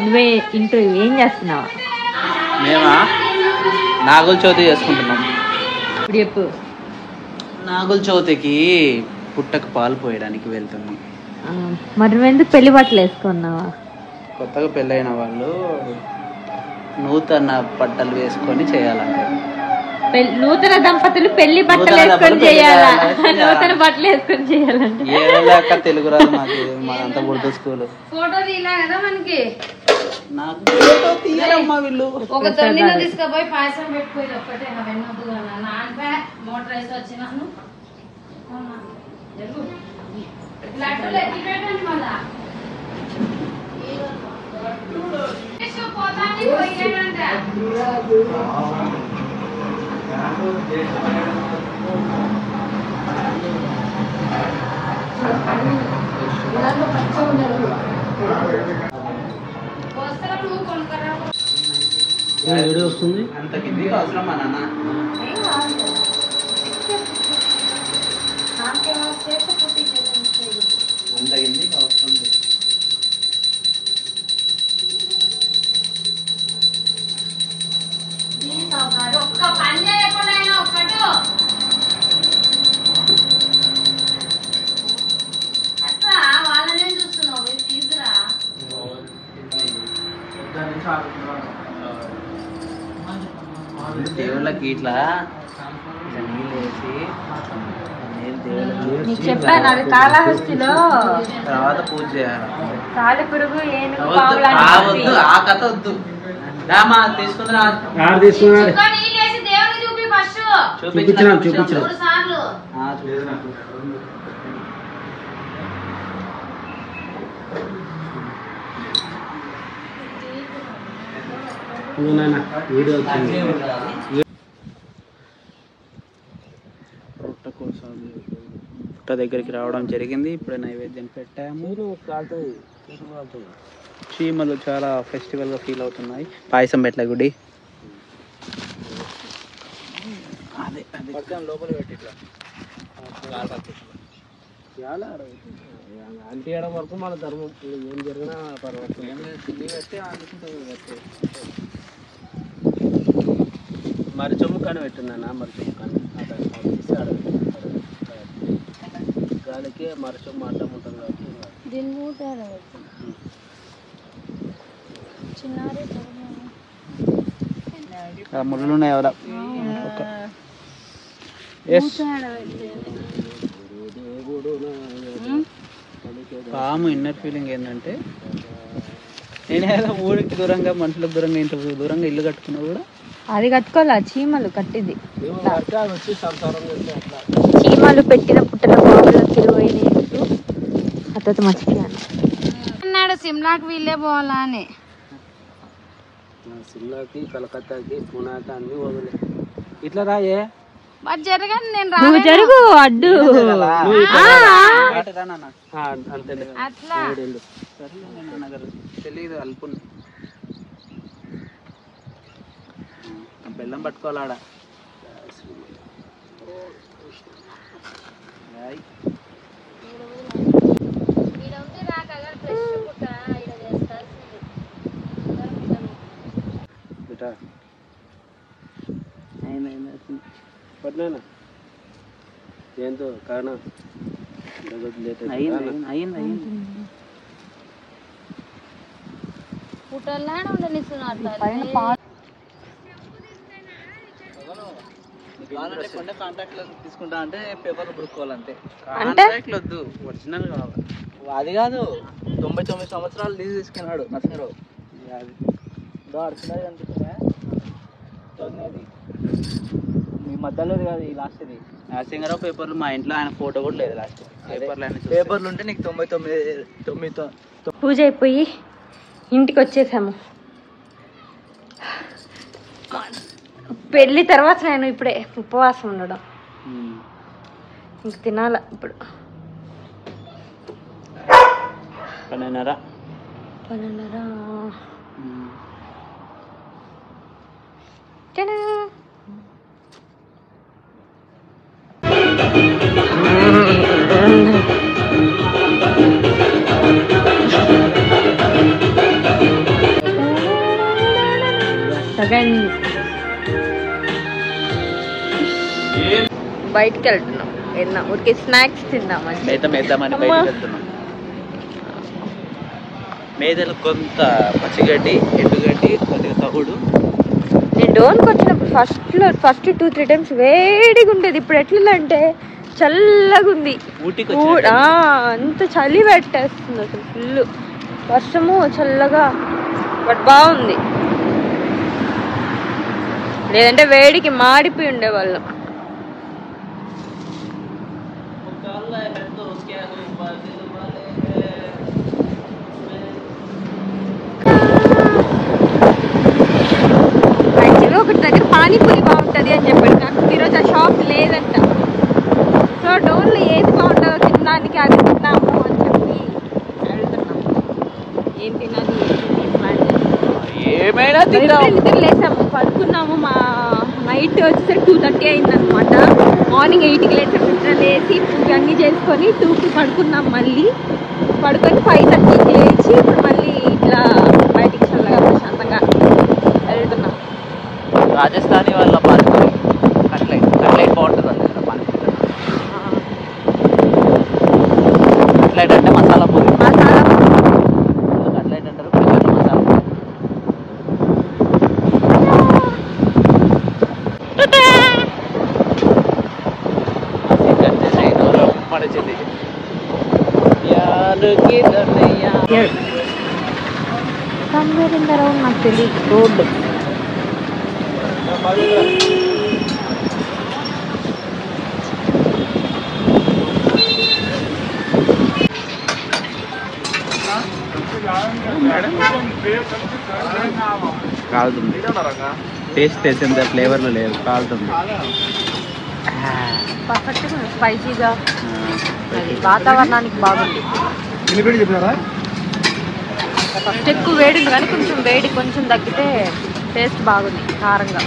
నువ్వే ఇంట్లో ఏం చేస్తున్నావా? మేమా నాగుల చవితి చేసుకుంటున్నాం. ఇప్పుడు చెప్పు. నాగుల చవితికి పుట్టకు పాలు పోయడానికి వెళ్తున్నాం. మరి నువ్వెందుకు పెళ్లి బట్టలు వేసుకున్నావా? కొత్తగా పెళ్ళైన వాళ్ళు నూతన బట్టలు వేసుకొని చేయాలంటే నూతన దంపతులు పెళ్లి బట్టలు వేసుకొని చేయాలా? నూతన బట్టలు వేసుకొని చేయాలంటే ఏలేక తెలుగు రాదు మాకు, మాదంతా ఉర్దూ స్కూల్. ఫోటో తీయలే కదా మనకి. నాకు ఫోటో తీయరమ్మా వీళ్ళు. ఒక తొండిలో తీసుకుపోయి పాయసం పెట్టుకోయి ఒక్కటే వెన్నొద్దు కదా నాన్పే మోటార్ వేసి వచ్చినాను. లడ్డూలు ఎత్తి పెట్టండి మళ్ళా పోతాండి పోయినంట. వస్తుంది అంత కిందికి అవసరం మా నాన్న. అంత కిందికి వస్తుంది. ఒక్క పని చేయకుండా ఒక్కటి అట్లా వాళ్ళనే చూస్తున్నావు తీసుకురా. దేవుళ్ళకి ఇట్లా నీళ్ళు వేసి నీకు చెప్పాను అది కాళహస్తిలో తర్వాత పూజ చేయాలి. సాలెపురుగు ఏనుగు వద్దు, ఆ కథ వద్దు. రామా తీసుకుందా చూపించిన పుట్ట దగ్గరికి రావడం జరిగింది. ఇప్పుడే నైవేద్యం పెట్టాము. చీమలు చాలా ఫెస్టివల్ గా ఫీల్ అవుతున్నాయి. పాయసం పెట్టలే గుడి అదే లోపల పెట్టి అంటేయడం వరకు మన ధర్మం. ఏం జరిగినా పర్వాలేదు. ఏం పెట్టి మరి చొమ్ము కానీ పెట్టిందన్న. మరి చొమ్ము కానీ గాలికి మరి చొమ్ము అడ్డం ఉంటుంది కాబట్టి ముళ్ళు ఉన్నాయి ఎవరా. పాము ఇన్నర్ ఫీలింగ్ ఏంటంటే నేనేదో ఊరికి దూరంగా మనుషులకు దూరంగా ఇంత దూరంగా ఇల్లు కట్టుకున్నా కూడా అది కట్టుకోవాలా. చీమలు కట్టింది. చీమలు పెట్టిన పుట్టిన పాములకు తెలివైనట్టు అతను మర్చిపోయాను అన్నాడు. సిమ్లాకి వీళ్ళే పోవాలా అని. సిమ్లాకి కలకత్తాకి పూనాకి అన్ని వదిలే ఇట్లా రాయే. జరగండి నేను నువ్వు జరుగు అడ్డు అట్లా తెలీదు అల్పుని బెల్లం పట్టుకోవాలాడ. పట్టినా ఏంతో కారణం అయింది పుట్టల్లానే ఉండనిస్తున్నారు. కాంట్రాక్ట్ తీసుకుంటా అంటే పేపర్లు పుడుకోవాలంటే కాంట్రాక్ట్లు వద్దు, ఒరిజినల్ కావాలి. అది కాదు 99 సంవత్సరాలు లీజ్ తీసుకున్నాడు నరసింహరావు. మీ మధ్యలో కాదు ఈ లాస్ట్ ఇది నరసింహరావు పేపర్లు. మా ఇంట్లో ఆయన ఫోటో కూడా లేదు. లాస్ట్ పేపర్లు ఉంటే నీకు 99 పూజ అయిపోయి ఇంటికి వచ్చేసాము. పెళ్ళి తర్వాత నేను ఇప్పుడే ఉపవాసం ఉండడం. ఇంక తినాల ఇప్పుడు. 12:30 12:30 ఫ్రెండ్స్ బయటికి వెళ్తున్నాం ఏదన్నా ఊరికి స్నాక్స్ తిందామని మేద్దామని బయటకు వెళ్తున్నాం. మేదలు కొంత పచ్చిగడ్డి ఎండుగడ్డి కొద్దిగా తగుడు. నేను డోన్కి వచ్చినప్పుడు ఫస్ట్ 2-3 టైమ్స్ వేడిగా ఉండేది. ఇప్పుడు ఎట్లంటే చల్లగా ఉంది. అంత చలి పెట్టేస్తుంది అసలు ఫుల్. వర్షము చల్లగా బట్ బాగుంది. లేదంటే వేడికి మాడిపోయి ఉండేవాళ్ళం. యాక్చువల్గా ఒకటి దగ్గర పానీపూరి బాగుంటుంది అని చెప్పాడు. నాకు ఈరోజు ఆ షాప్ లేదంట. సో డోన్లో ఏది బాగుంటుందో తినడానికి అది తిన్నాము అని చెప్పి అడుగుతున్నాం. ఏం తినాలి ఏమైనా నిద్ర లేసాము, పడుకున్నాము. మా నైట్ వచ్చేసరికి 2:30 అయిందనమాట. మార్నింగ్ 8కి లేసాము. నిద్ర లేచి పూజ అన్నీ చేసుకొని 2కి పడుకున్నాం. మళ్ళీ పడుకొని 5:30కి లేచి ఇప్పుడు మళ్ళీ ఇట్లా బయటికి చల్లగా ప్రశాంతంగా వెళ్తున్నాం. రాజస్థానీ వాళ్ళ పానీపూరి కట్లెట్ బాగుంటుంది అండి. కట్లెట్ అంటే మసాలా పూరి. కట్లెట్ అంటారు మసాలా పూరి. పడిచింది నాకు తెలియదు. రోడ్డు కాలుతుంది. టేస్ట్ తెలిసింద ఫ్లేవర్లు లేవు, కాలుతుంది. పర్ఫెక్ట్ స్పైసీగా వాతావరణానికి బాగుంది. ఫస్ట్ ఎక్కువ వేడి ఉంది కానీ కొంచెం వేడి కొంచెం తగ్గితే టేస్ట్ బాగుంది కారంగా.